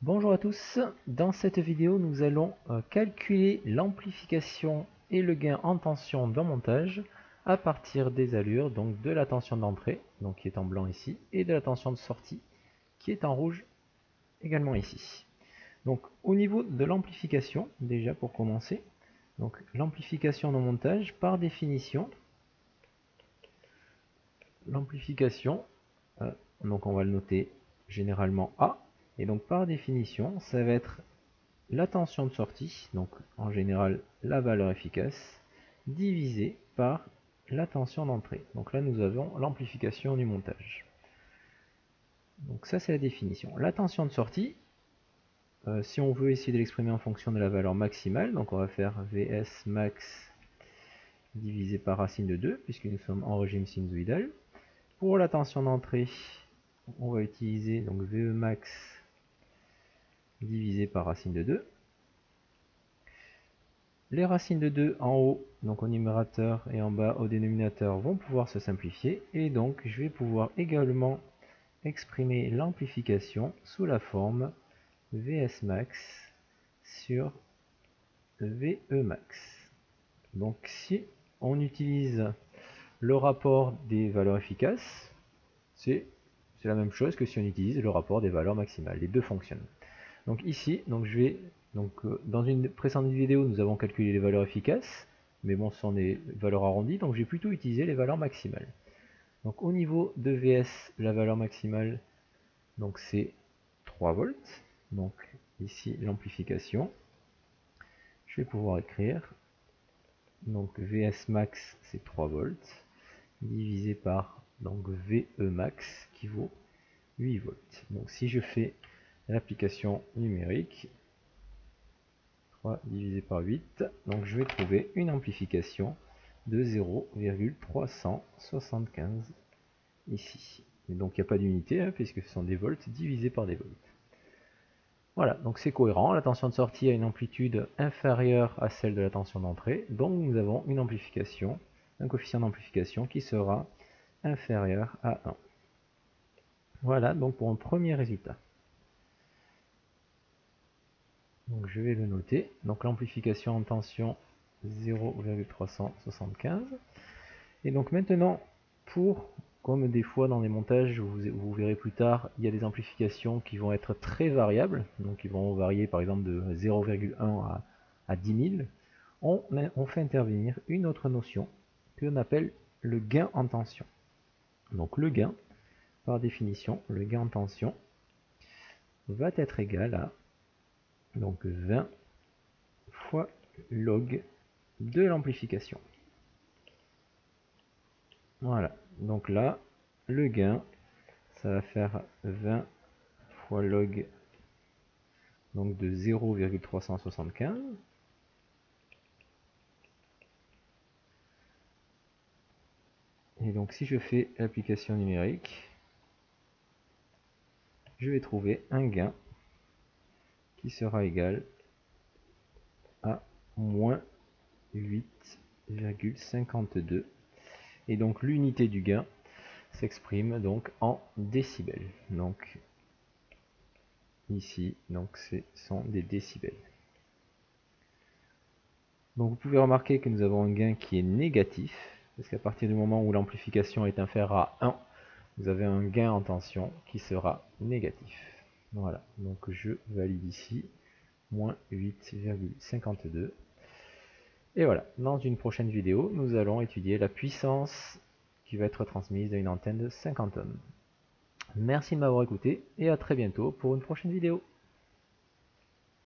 Bonjour à tous, dans cette vidéo nous allons calculer l'amplification et le gain en tension d'un montage à partir des allures, donc de la tension d'entrée, donc qui est en blanc ici, et de la tension de sortie, qui est en rouge également ici. Donc au niveau de l'amplification, déjà pour commencer, donc l'amplification d'un montage, par définition, l'amplification, donc on va le noter généralement A, et donc par définition, ça va être la tension de sortie, donc en général la valeur efficace, divisée par la tension d'entrée. Donc là nous avons l'amplification du montage. Donc ça c'est la définition. La tension de sortie, si on veut essayer de l'exprimer en fonction de la valeur maximale, donc on va faire Vs max divisé par racine de 2, puisque nous sommes en régime sinusoïdal. Pour la tension d'entrée, on va utiliser donc Ve max divisé par racine de 2. Les racines de 2 en haut, donc au numérateur, et en bas au dénominateur, vont pouvoir se simplifier, et donc je vais pouvoir également exprimer l'amplification sous la forme Vs max sur Ve max. Donc si on utilise le rapport des valeurs efficaces, c'est la même chose que si on utilise le rapport des valeurs maximales. Les deux fonctionnent. Donc ici, dans une précédente vidéo, nous avons calculé les valeurs efficaces, mais bon, ce sont des valeurs arrondies, donc j'ai plutôt utilisé les valeurs maximales. Donc au niveau de Vs, la valeur maximale, donc c'est 3 volts. Donc ici l'amplification, je vais pouvoir écrire, donc Vs max c'est 3 volts, divisé par donc Ve max qui vaut 8 volts. Donc si je fais l'application numérique, 3 divisé par 8, donc je vais trouver une amplification de 0,375 ici. Et donc il n'y a pas d'unité, hein, puisque ce sont des volts divisés par des volts. Voilà, donc c'est cohérent, la tension de sortie a une amplitude inférieure à celle de la tension d'entrée, donc nous avons une amplification, un coefficient d'amplification qui sera inférieur à 1. Voilà donc pour un premier résultat. Donc je vais le noter. Donc l'amplification en tension 0,375. Et donc maintenant, comme des fois dans les montages, vous verrez plus tard, il y a des amplifications qui vont être très variables, donc ils vont varier par exemple de 0,1 à 10 000, on fait intervenir une autre notion que l'on appelle le gain en tension. Donc le gain, par définition, le gain en tension va être égal à donc 20 fois log de l'amplification. Voilà, donc là, le gain, ça va faire 20 fois log donc de 0,375. Et donc si je fais l'application numérique, je vais trouver un gain qui sera égal à moins 8,52. Et donc l'unité du gain s'exprime donc en décibels. Donc ici, donc ce sont des décibels. Donc vous pouvez remarquer que nous avons un gain qui est négatif, parce qu'à partir du moment où l'amplification est inférieure à 1, vous avez un gain en tension qui sera négatif. Voilà, donc je valide ici, moins 8,52. Et voilà, dans une prochaine vidéo, nous allons étudier la puissance qui va être transmise à une antenne de 50 ohms. Merci de m'avoir écouté et à très bientôt pour une prochaine vidéo.